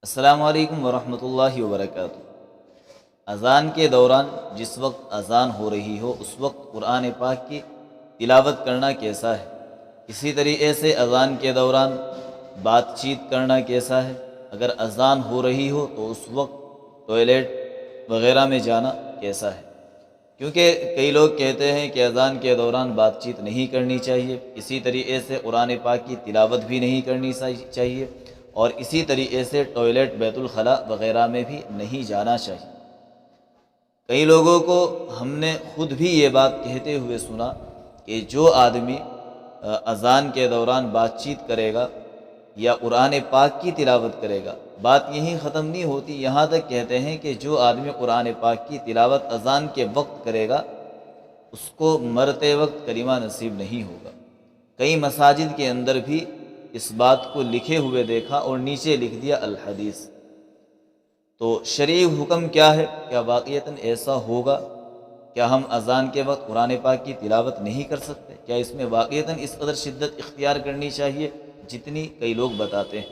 السلام علیکم ورحمۃ اللہ وبرکاتہ۔ اذان کے دوران جس وقت اذان ہو رہی ہو اس وقت قرآن پاک کی تلاوت کرنا کیسا ہے؟ اسی طریقے سے اذان کے دوران بات چیت کرنا کیسا ہے؟ اگر اذان ہو رہی ہو تو اس وقت ٹوائلٹ وغیرہ میں جانا کیسا ہے؟ کیونکہ کئی لوگ کہتے ہیں کہ اذان کے دوران بات چیت نہیں کرنی چاہیے، اسی طریقے سے قرآن پاک کی تلاوت بھی نہیں کرنی چاہیے، اور اسی طریقے سے ٹوائلٹ بیت الخلاء وغیرہ میں بھی نہیں جانا چاہیے۔ کئی لوگوں کو ہم نے خود بھی یہ بات کہتے ہوئے سنا کہ جو آدمی اذان کے دوران بات چیت کرے گا یا قرآن پاک کی تلاوت کرے گا، بات یہیں ختم نہیں ہوتی، یہاں تک کہتے ہیں کہ جو آدمی قرآن پاک کی تلاوت اذان کے وقت کرے گا اس کو مرتے وقت کلمہ نصیب نہیں ہوگا۔ کئی مساجد کے اندر بھی اس بات کو لکھے ہوئے دیکھا اور نیچے لکھ دیا الحدیث۔ تو شرعی حکم کیا ہے؟ کیا واقعتاً ایسا ہوگا؟ کیا ہم اذان کے وقت قرآن پاک کی تلاوت نہیں کر سکتے؟ کیا اس میں واقعتاً اس قدر شدت اختیار کرنی چاہیے جتنی کئی لوگ بتاتے ہیں؟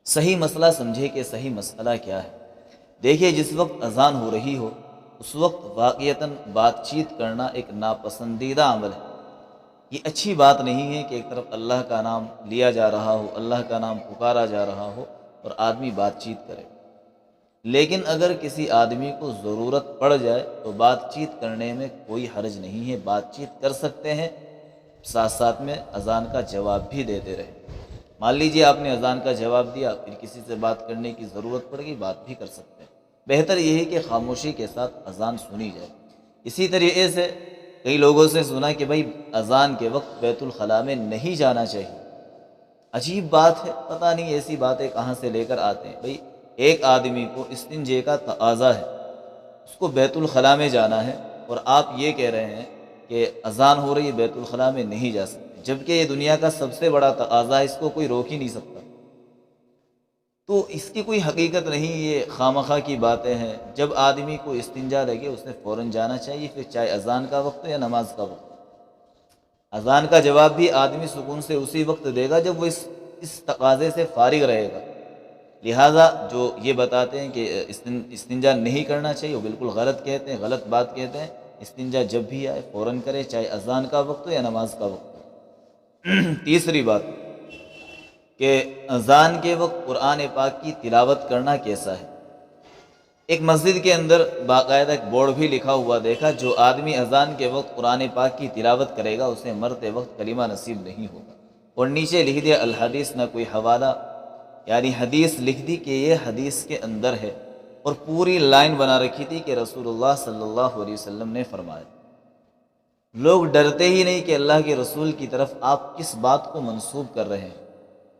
صحیح مسئلہ سمجھے کہ صحیح مسئلہ کیا ہے۔ دیکھیے، جس وقت اذان ہو رہی ہو اس وقت واقعتاً بات چیت کرنا ایک ناپسندیدہ عمل ہے۔ یہ اچھی بات نہیں ہے کہ ایک طرف اللہ کا نام لیا جا رہا ہو، اللہ کا نام پکارا جا رہا ہو اور آدمی بات چیت کرے۔ لیکن اگر کسی آدمی کو ضرورت پڑ جائے تو بات چیت کرنے میں کوئی حرج نہیں ہے، بات چیت کر سکتے ہیں، ساتھ ساتھ میں اذان کا جواب بھی دیتے رہے۔ مان لیجیے آپ نے اذان کا جواب دیا، پھر کسی سے بات کرنے کی ضرورت پڑ گئی، بات بھی کر سکتے ہیں۔ بہتر یہ ہے کہ خاموشی کے ساتھ اذان سنی جائے۔ اسی طریقے سے کئی لوگوں سے سنا کہ بھائی اذان کے وقت بیت الخلاء میں نہیں جانا چاہیے۔ عجیب بات ہے، پتہ نہیں ایسی باتیں کہاں سے لے کر آتے ہیں۔ بھائی ایک آدمی کو استنجے کا تقاضا ہے، اس کو بیت الخلاء میں جانا ہے، اور آپ یہ کہہ رہے ہیں کہ اذان ہو رہی ہے بیت الخلاء میں نہیں جا سکتے، جبکہ یہ دنیا کا سب سے بڑا تقاضا ہے، اس کو کوئی روک ہی نہیں سکتا۔ تو اس کی کوئی حقیقت نہیں، یہ خامخواہ کی باتیں ہیں۔ جب آدمی کو استنجا لگے اس نے فوراً جانا چاہیے، پھر چاہے اذان کا وقت ہو یا نماز کا وقت ہو۔ اذان کا جواب بھی آدمی سکون سے اسی وقت دے گا جب وہ اس تقاضے سے فارغ رہے گا۔ لہٰذا جو یہ بتاتے ہیں کہ استنجا نہیں کرنا چاہیے، وہ بالکل غلط کہتے ہیں، غلط بات کہتے ہیں۔ استنجا جب بھی آئے فوراً کرے، چاہے اذان کا وقت ہو یا نماز کا وقت ہو۔ تیسری بات کہ اذان کے وقت قرآن پاک کی تلاوت کرنا کیسا ہے؟ ایک مسجد کے اندر باقاعدہ ایک بورڈ بھی لکھا ہوا دیکھا، جو آدمی اذان کے وقت قرآن پاک کی تلاوت کرے گا اسے مرتے وقت کلمہ نصیب نہیں ہوگا، اور نیچے لکھ دیا الحدیث، نہ کوئی حوالہ، یعنی حدیث لکھ دی کہ یہ حدیث کے اندر ہے، اور پوری لائن بنا رکھی تھی کہ رسول اللہ صلی اللہ علیہ وسلم نے فرمایا۔ لوگ ڈرتے ہی نہیں کہ اللہ کے رسول کی طرف آپ کس بات کو منسوب کر رہے ہیں،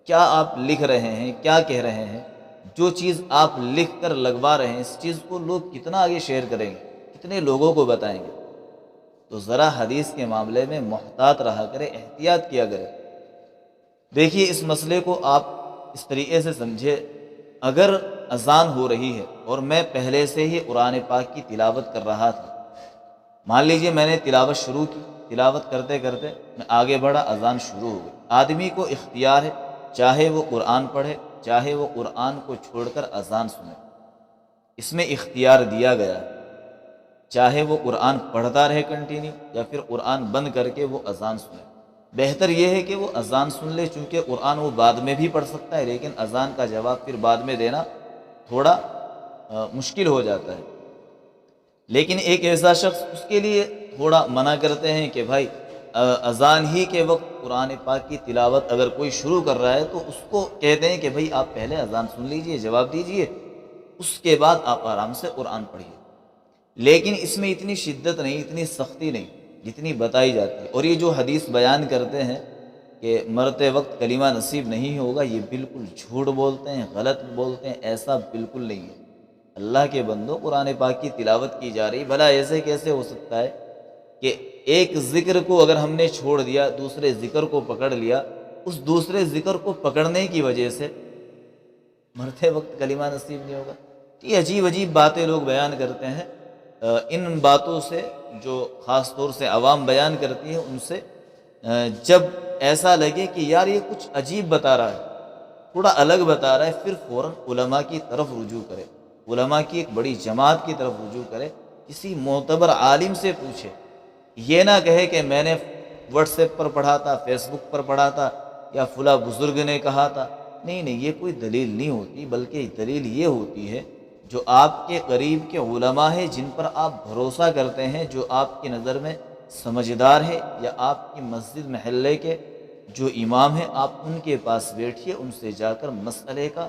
کیا آپ لکھ رہے ہیں، کیا کہہ رہے ہیں۔ جو چیز آپ لکھ کر لگوا رہے ہیں اس چیز کو لوگ کتنا آگے شیئر کریں گے، کتنے لوگوں کو بتائیں گے۔ تو ذرا حدیث کے معاملے میں محتاط رہا کرے، احتیاط کیا کرے۔ دیکھیے، اس مسئلے کو آپ اس طریقے سے سمجھے، اگر اذان ہو رہی ہے اور میں پہلے سے ہی قرآن پاک کی تلاوت کر رہا تھا، مان لیجیے میں نے تلاوت شروع کی، تلاوت کرتے کرتے میں آگے بڑھا، اذان شروع ہو گئی۔ آدمی کو اختیار ہے، چاہے وہ قرآن پڑھے، چاہے وہ قرآن کو چھوڑ کر اذان سنے، اس میں اختیار دیا گیا ہے۔ چاہے وہ قرآن پڑھتا رہے کنٹینیو، یا پھر قرآن بند کر کے وہ اذان سنے۔ بہتر یہ ہے کہ وہ اذان سن لے، چونکہ قرآن وہ بعد میں بھی پڑھ سکتا ہے، لیکن اذان کا جواب پھر بعد میں دینا تھوڑا مشکل ہو جاتا ہے۔ لیکن ایک ایسا شخص، اس کے لیے تھوڑا منع کرتے ہیں کہ بھائی اذان ہی کے وقت قرآن پاک کی تلاوت اگر کوئی شروع کر رہا ہے تو اس کو کہتے ہیں کہ بھائی آپ پہلے اذان سن لیجئے، جواب دیجئے، اس کے بعد آپ آرام سے قرآن پڑھیے۔ لیکن اس میں اتنی شدت نہیں، اتنی سختی نہیں جتنی بتائی جاتی ہے۔ اور یہ جو حدیث بیان کرتے ہیں کہ مرتے وقت کلمہ نصیب نہیں ہوگا، یہ بالکل جھوٹ بولتے ہیں، غلط بولتے ہیں، ایسا بالکل نہیں ہے۔ اللہ کے بندوں، قرآن پاک کی تلاوت کی جا رہی، بھلا ایسے کیسے ہو سکتا ہے کہ ایک ذکر کو اگر ہم نے چھوڑ دیا، دوسرے ذکر کو پکڑ لیا، اس دوسرے ذکر کو پکڑنے کی وجہ سے مرتے وقت کلمہ نصیب نہیں ہوگا؟ یہ عجیب عجیب باتیں لوگ بیان کرتے ہیں۔ ان باتوں سے جو خاص طور سے عوام بیان کرتی ہے، ان سے جب ایسا لگے کہ یار یہ کچھ عجیب بتا رہا ہے، تھوڑا الگ بتا رہا ہے، پھر فوراً علماء کی طرف رجوع کرے، علماء کی ایک بڑی جماعت کی طرف رجوع کرے، کسی معتبر عالم سے پوچھے۔ یہ نہ کہے کہ میں نے واٹس ایپ پر پڑھا تھا، فیس بک پر پڑھا تھا، یا فلاں بزرگ نے کہا تھا۔ نہیں نہیں، یہ کوئی دلیل نہیں ہوتی، بلکہ دلیل یہ ہوتی ہے جو آپ کے قریب کے علماء ہیں، جن پر آپ بھروسہ کرتے ہیں، جو آپ کی نظر میں سمجھدار ہے، یا آپ کی مسجد محلے کے جو امام ہیں، آپ ان کے پاس بیٹھیے، ان سے جا کر مسئلے کا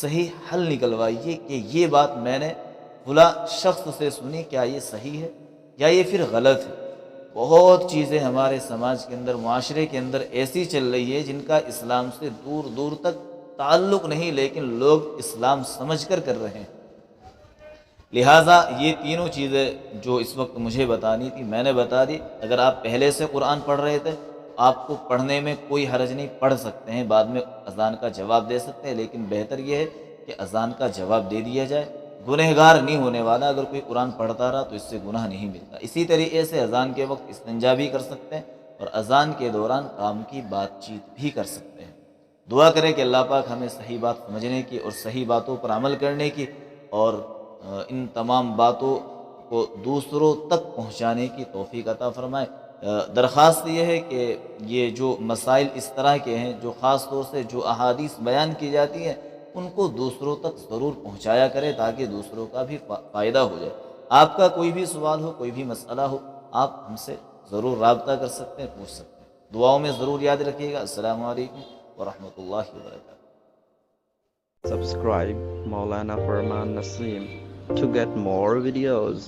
صحیح حل نکلوائیے کہ یہ بات میں نے فلاں شخص سے سنی، کیا یہ صحیح ہے یا یہ پھر غلط ہے۔ بہت چیزیں ہمارے سماج کے اندر، معاشرے کے اندر ایسی چل رہی ہے جن کا اسلام سے دور دور تک تعلق نہیں، لیکن لوگ اسلام سمجھ کر کر رہے ہیں۔ لہٰذا یہ تینوں چیزیں جو اس وقت مجھے بتانی تھی میں نے بتا دی۔ اگر آپ پہلے سے قرآن پڑھ رہے تھے تو آپ کو پڑھنے میں کوئی حرج نہیں، پڑھ سکتے ہیں، بعد میں اذان کا جواب دے سکتے ہیں، لیکن بہتر یہ ہے کہ اذان کا جواب دے دیا جائے۔ گنہگار نہیں ہونے والا، اگر کوئی قرآن پڑھتا رہا تو اس سے گناہ نہیں ملتا۔ اسی طریقے سے اذان کے وقت استنجا بھی کر سکتے ہیں، اور اذان کے دوران کام کی بات چیت بھی کر سکتے ہیں۔ دعا کریں کہ اللہ پاک ہمیں صحیح بات سمجھنے کی اور صحیح باتوں پر عمل کرنے کی، اور ان تمام باتوں کو دوسروں تک پہنچانے کی توفیق عطا فرمائے۔ درخواست یہ ہے کہ یہ جو مسائل اس طرح کے ہیں، جو خاص طور سے جو احادیث بیان کی جاتی ہیں، ان کو دوسروں تک ضرور پہنچایا کرے، تاکہ دوسروں کا بھی فائدہ ہو جائے۔ آپ کا کوئی بھی سوال ہو، کوئی بھی مسئلہ ہو، آپ ہم سے ضرور رابطہ کر سکتے ہیں، پوچھ سکتے ہیں۔ دعاؤں میں ضرور یاد رکھیے گا۔ السلام علیکم ورحمۃ اللہ وبرکاتہ۔ Subscribe Maulana Farman Naseem to get more videos.